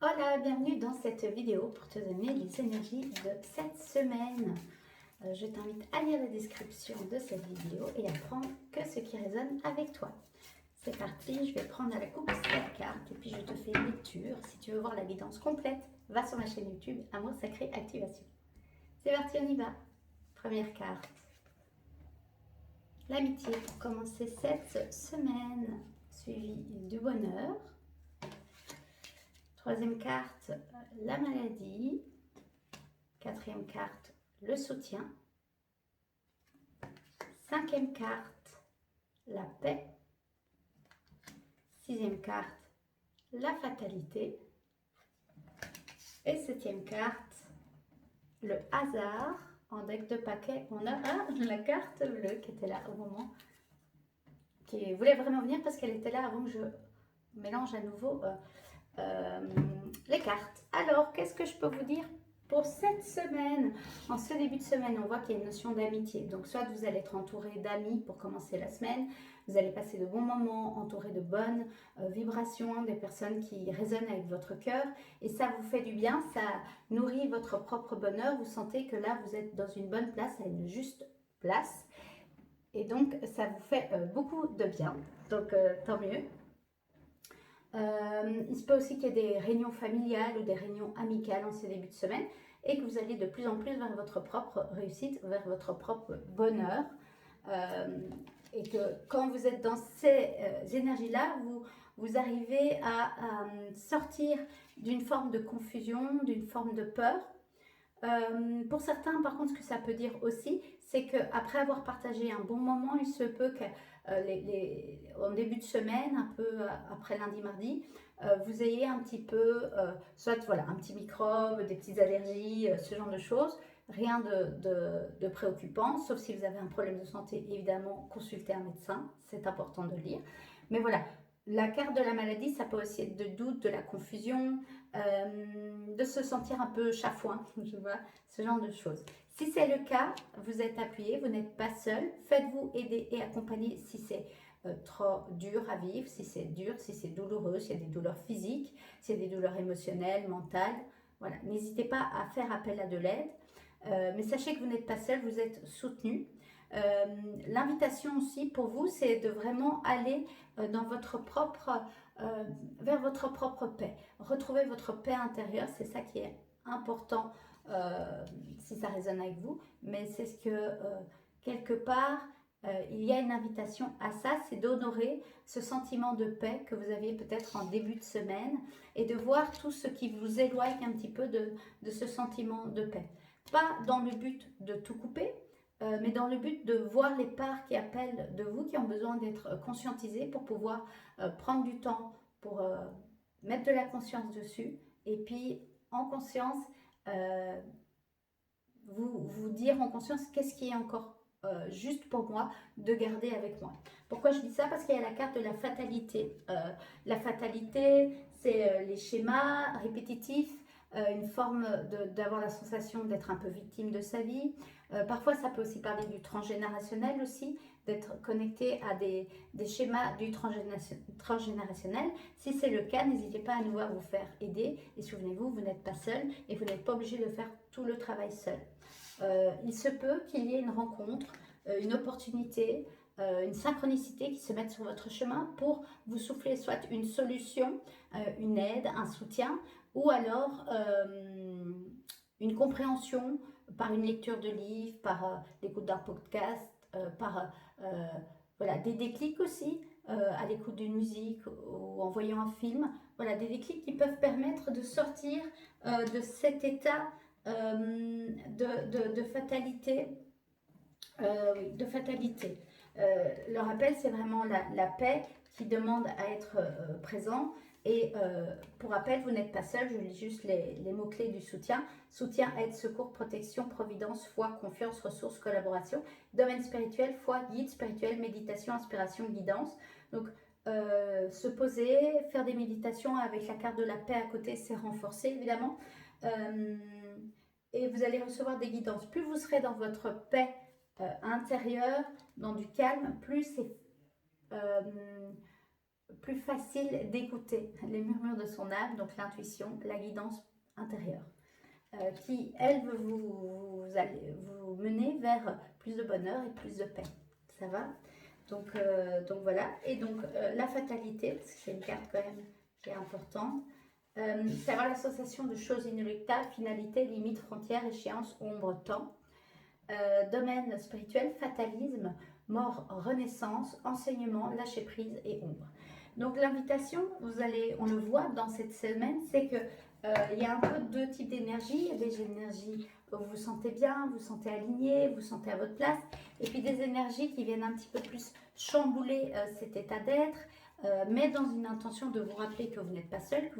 Hola, bienvenue dans cette vidéo pour te donner les énergies de cette semaine. Je t'invite à lire la description de cette vidéo et à prendre que ce qui résonne avec toi. C'est parti, je vais prendre à la coupe 7 cartes et puis je te fais une lecture. Si tu veux voir la guidance complète, va sur ma chaîne YouTube Amour Sacré Activation. C'est parti, on y va. Première carte. L'amitié pour commencer cette semaine, suivi du bonheur. Troisième carte, la maladie. Quatrième carte, le soutien. Cinquième carte, la paix. Sixième carte, la fatalité. Et septième carte, le hasard. En deck de paquet, on a la carte bleue qui était là au moment, qui voulait vraiment venir parce qu'elle était là avant que je mélange à nouveau les cartes. Alors, qu'est-ce que je peux vous dire pour cette semaine? En ce début de semaine, on voit qu'il y a une notion d'amitié. Donc, soit vous allez être entouré d'amis pour commencer la semaine, vous allez passer de bons moments, entouré de bonnes vibrations, des personnes qui résonnent avec votre cœur. Et ça vous fait du bien, ça nourrit votre propre bonheur. Vous sentez que là, vous êtes dans une bonne place, à une juste place. Et donc, ça vous fait beaucoup de bien. Donc, tant mieux. Il se peut aussi qu'il y ait des réunions familiales ou des réunions amicales en ce début de semaine et que vous allez de plus en plus vers votre propre réussite, vers votre propre bonheur. Et que quand vous êtes dans ces énergies-là, vous arrivez à sortir d'une forme de confusion, d'une forme de peur. Pour certains, par contre, ce que ça peut dire aussi, c'est qu'après avoir partagé un bon moment, il se peut que en début de semaine, un peu après lundi, mardi, vous ayez un petit peu, soit voilà, un petit microbe, des petites allergies, ce genre de choses. Rien de préoccupant, sauf si vous avez un problème de santé, évidemment, consultez un médecin, c'est important de le lire. Mais voilà, la carte de la maladie, ça peut aussi être de doute, de la confusion, de se sentir un peu chafouin, je vois, ce genre de choses. Si c'est le cas, vous êtes appuyé, vous n'êtes pas seul. Faites-vous aider et accompagner si c'est trop dur à vivre, si c'est dur, si c'est douloureux, s'il y a des douleurs physiques, s'il y a des douleurs émotionnelles, mentales. Voilà, n'hésitez pas à faire appel à de l'aide. Mais sachez que vous n'êtes pas seul, vous êtes soutenu. L'invitation aussi pour vous, c'est de vraiment aller dans votre propre, vers votre propre paix. Retrouver votre paix intérieure, c'est ça qui est important si ça résonne avec vous. Mais c'est ce que quelque part, il y a une invitation à ça, c'est d'honorer ce sentiment de paix que vous aviez peut-être en début de semaine et de voir tout ce qui vous éloigne un petit peu de ce sentiment de paix. Pas dans le but de tout couper, mais dans le but de voir les parts qui appellent de vous, qui ont besoin d'être conscientisées pour pouvoir prendre du temps pour mettre de la conscience dessus et puis en conscience, vous dire en conscience qu'est-ce qui est encore juste pour moi de garder avec moi. Pourquoi je dis ça? Parce qu'il y a la carte de la fatalité. La fatalité, c'est les schémas répétitifs, une forme d'avoir la sensation d'être un peu victime de sa vie. Parfois, ça peut aussi parler du transgénérationnel aussi, d'être connecté à des schémas du transgénérationnel. Si c'est le cas, n'hésitez pas à nous voir vous faire aider. Et souvenez-vous, vous n'êtes pas seul et vous n'êtes pas obligé de faire tout le travail seul. Il se peut qu'il y ait une rencontre, une opportunité, une synchronicité qui se mette sur votre chemin pour vous souffler soit une solution, une aide, un soutien, ou alors une compréhension par une lecture de livre, par l'écoute d'un podcast, par voilà, des déclics aussi, à l'écoute d'une musique ou en voyant un film. Voilà, des déclics qui peuvent permettre de sortir de cet état de fatalité. Oui, de fatalité. Le rappel, c'est vraiment la paix qui demande à être présent. Et pour rappel, vous n'êtes pas seul, je lis juste les mots-clés du soutien. Soutien, aide, secours, protection, providence, foi, confiance, ressources, collaboration. Domaine spirituel, foi, guide spirituel, méditation, inspiration, guidance. Donc, se poser, faire des méditations avec la carte de la paix à côté, c'est renforcé évidemment. Et vous allez recevoir des guidances. Plus vous serez dans votre paix intérieure, dans du calme, plus plus facile d'écouter les murmures de son âme, donc l'intuition, la guidance intérieure, qui, elle, veut vous mener vers plus de bonheur et plus de paix. Ça va? Donc voilà. Et donc la fatalité, parce que c'est une carte quand même qui est importante, savoir l'association de choses inéluctables, finalité, limite, frontière, échéance, ombre, temps. Domaine spirituel, fatalisme, mort, renaissance, enseignement, lâcher prise et ombre. Donc l'invitation, on le voit dans cette semaine, c'est que il y a un peu deux types d'énergie. Il y a des énergies où vous vous sentez bien, vous vous sentez aligné, vous vous sentez à votre place, et puis des énergies qui viennent un petit peu plus chambouler cet état d'être, mais dans une intention de vous rappeler que vous n'êtes pas seul,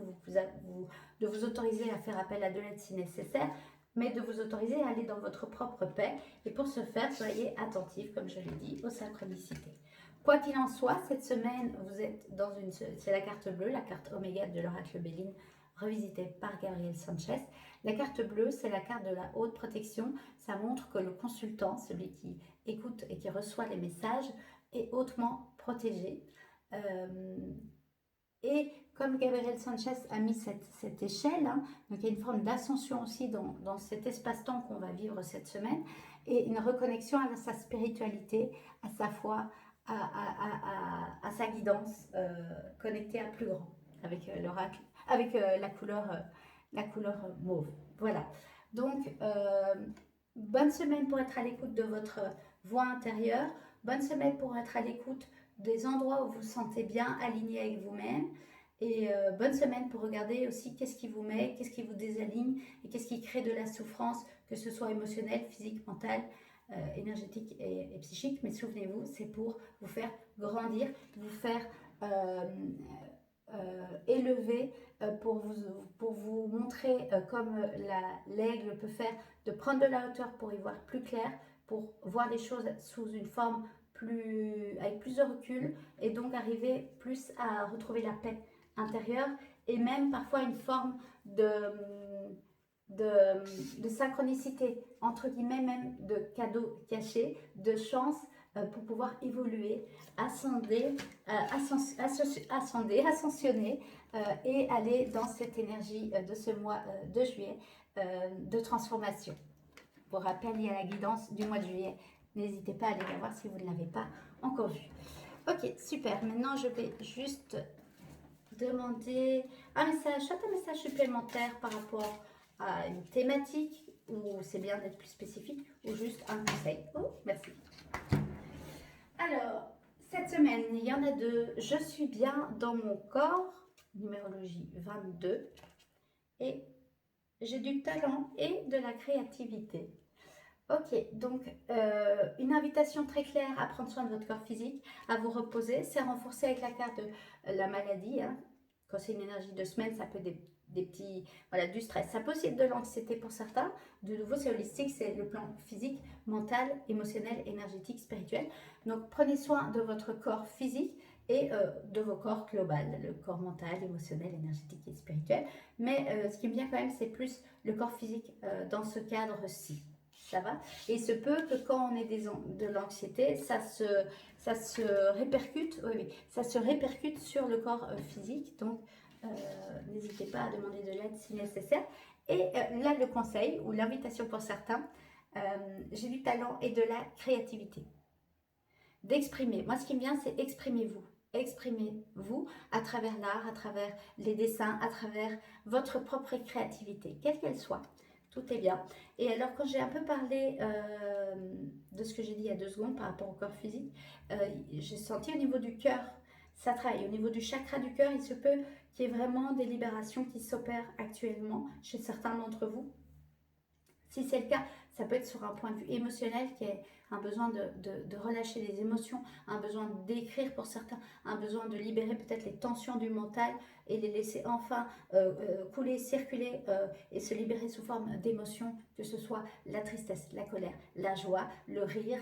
de vous autoriser à faire appel à de l'aide si nécessaire, mais de vous autoriser à aller dans votre propre paix. Et pour ce faire, soyez attentifs, comme je l'ai dit, aux synchronicités. Quoi qu'il en soit, cette semaine, vous êtes dans c'est la carte bleue, la carte Oméga de l'oracle Béline, revisitée par Gabriel Sanchez. La carte bleue, c'est la carte de la haute protection. Ça montre que le consultant, celui qui écoute et qui reçoit les messages, est hautement protégé. Et comme Gabriel Sanchez a mis cette échelle, hein, donc il y a une forme d'ascension aussi dans cet espace-temps qu'on va vivre cette semaine, et une reconnexion à sa spiritualité, à sa foi, à sa guidance, connectée à plus grand, avec l'oracle, avec la couleur mauve. Voilà. Donc, bonne semaine pour être à l'écoute de votre voix intérieure, bonne semaine pour être à l'écoute des endroits où vous vous sentez bien aligné avec vous-même, et bonne semaine pour regarder aussi qu'est-ce qui vous met, qu'est-ce qui vous désaligne et qu'est-ce qui crée de la souffrance, que ce soit émotionnelle, physique, mentale, énergétique et psychique. Mais souvenez-vous, c'est pour vous faire grandir, vous faire élever, pour vous montrer, comme l'aigle peut faire, de prendre de la hauteur pour y voir plus clair, pour voir les choses sous une forme avec plus de recul, et donc arriver plus à retrouver la paix intérieure, et même parfois une forme de synchronicité, entre guillemets, même de cadeaux cachés, de chance, pour pouvoir évoluer, ascensionner, et aller dans cette énergie de ce mois de juillet, de transformation. Pour rappel, il y a la guidance du mois de juillet. N'hésitez pas à aller la voir si vous ne l'avez pas encore vue. Ok, super. Maintenant, je vais juste demander un message supplémentaire par rapport à une thématique, ou c'est bien d'être plus spécifique, ou juste un conseil. Oh, merci. Alors, cette semaine, il y en a deux. Je suis bien dans mon corps, numérologie 22, et j'ai du talent et de la créativité. Ok, donc une invitation très claire à prendre soin de votre corps physique, à vous reposer. C'est renforcé avec la carte de la maladie, hein. Quand c'est une énergie de semaine, ça peut être des petits, voilà, du stress. Ça peut aussi être de l'anxiété pour certains. De nouveau, c'est holistique, c'est le plan physique, mental, émotionnel, énergétique, spirituel. Donc prenez soin de votre corps physique et de vos corps global, le corps mental, émotionnel, énergétique et spirituel. Mais ce qui me vient quand même, c'est plus le corps physique dans ce cadre-ci. Ça va? Et il se peut que quand on ait de l'anxiété, ça se répercute, oui, ça se répercute sur le corps physique. Donc, n'hésitez pas à demander de l'aide si nécessaire. Et là, le conseil ou l'invitation pour certains, j'ai du talent et de la créativité. D'exprimer. Moi, ce qui me vient, c'est exprimez-vous. Exprimez-vous à travers l'art, à travers les dessins, à travers votre propre créativité, quelle qu'elle soit. Tout est bien. Et alors, quand j'ai un peu parlé de ce que j'ai dit il y a 2 secondes par rapport au corps physique, j'ai senti au niveau du cœur, ça travaille. Au niveau du chakra du cœur, il se peut qu'il y ait vraiment des libérations qui s'opèrent actuellement chez certains d'entre vous. Si c'est le cas, ça peut être sur un point de vue émotionnel, qui est un besoin de relâcher les émotions, un besoin d'écrire pour certains, un besoin de libérer peut-être les tensions du mental et les laisser enfin couler, circuler et se libérer sous forme d'émotions, que ce soit la tristesse, la colère, la joie, le rire,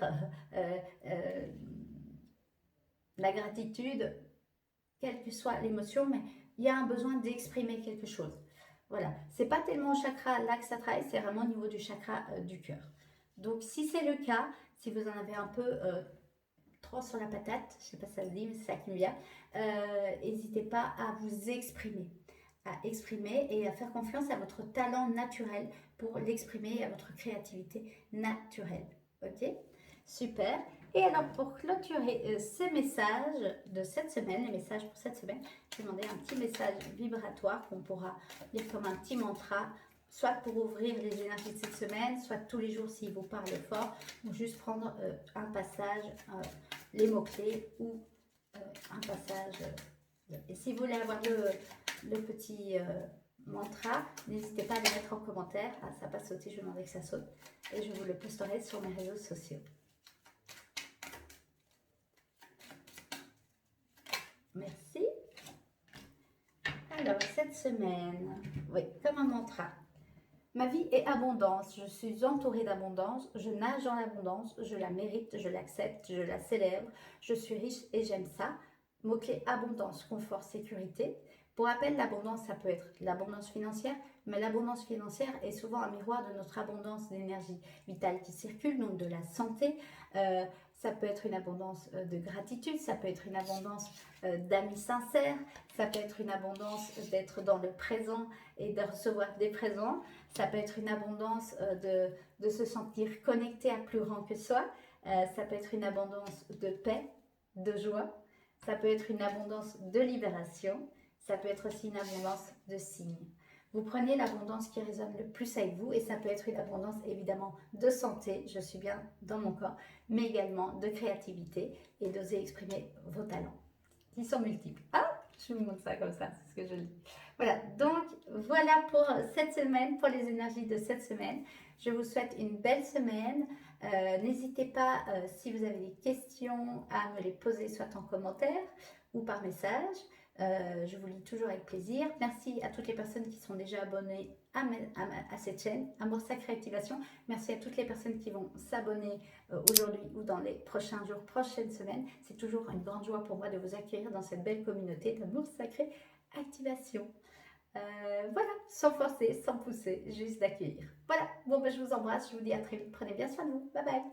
la gratitude, quelle que soit l'émotion, mais il y a un besoin d'exprimer quelque chose. Voilà, c'est pas tellement au chakra là que ça travaille, c'est vraiment au niveau du chakra du cœur. Donc si c'est le cas, si vous en avez un peu trop sur la patate, je sais pas si ça se dit, mais c'est ça qui me vient. N'hésitez pas à vous exprimer et à faire confiance à votre talent naturel pour l'exprimer et à votre créativité naturelle. Ok? Super. Et alors, pour clôturer ces messages de cette semaine, les messages pour cette semaine, je vais demander un petit message vibratoire qu'on pourra lire comme un petit mantra, soit pour ouvrir les énergies de cette semaine, soit tous les jours s'il vous parle fort, ou juste prendre un passage, les mots-clés ou un passage. Et si vous voulez avoir le petit mantra, n'hésitez pas à le mettre en commentaire. Ah, ça n'a pas sauté, je vais demander que ça saute. Et je vous le posterai sur mes réseaux sociaux. Merci. Alors, cette semaine, oui, comme un mantra. Ma vie est abondance, je suis entourée d'abondance, je nage dans l'abondance, je la mérite, je l'accepte, je la célèbre, je suis riche et j'aime ça. Mot-clé abondance, confort, sécurité. Pour rappel, l'abondance, ça peut être l'abondance financière, mais l'abondance financière est souvent un miroir de notre abondance d'énergie vitale qui circule, donc de la santé. Ça peut être une abondance de gratitude, ça peut être une abondance d'amis sincères, ça peut être une abondance d'être dans le présent et de recevoir des présents. Ça peut être une abondance de se sentir connecté à plus grand que soi. Ça peut être une abondance de paix, de joie. Ça peut être une abondance de libération. Ça peut être aussi une abondance de signes. Vous prenez l'abondance qui résonne le plus avec vous et ça peut être une abondance évidemment de santé, je suis bien dans mon corps, mais également de créativité et d'oser exprimer vos talents qui sont multiples. Ah, je vous montre ça comme ça, c'est ce que je lis. Voilà, donc voilà pour cette semaine, pour les énergies de cette semaine. Je vous souhaite une belle semaine. N'hésitez pas, si vous avez des questions, à me les poser soit en commentaire ou par message. Je vous lis toujours avec plaisir. Merci à toutes les personnes qui sont déjà abonnées à cette chaîne, Amour Sacré Activation. Merci à toutes les personnes qui vont s'abonner aujourd'hui ou dans les prochains jours, prochaines semaines. C'est toujours une grande joie pour moi de vous accueillir dans cette belle communauté d'Amour Sacré Activation. Voilà, sans forcer, sans pousser, juste d'accueillir. Voilà, bon ben je vous embrasse, je vous dis à très vite, prenez bien soin de vous, bye bye.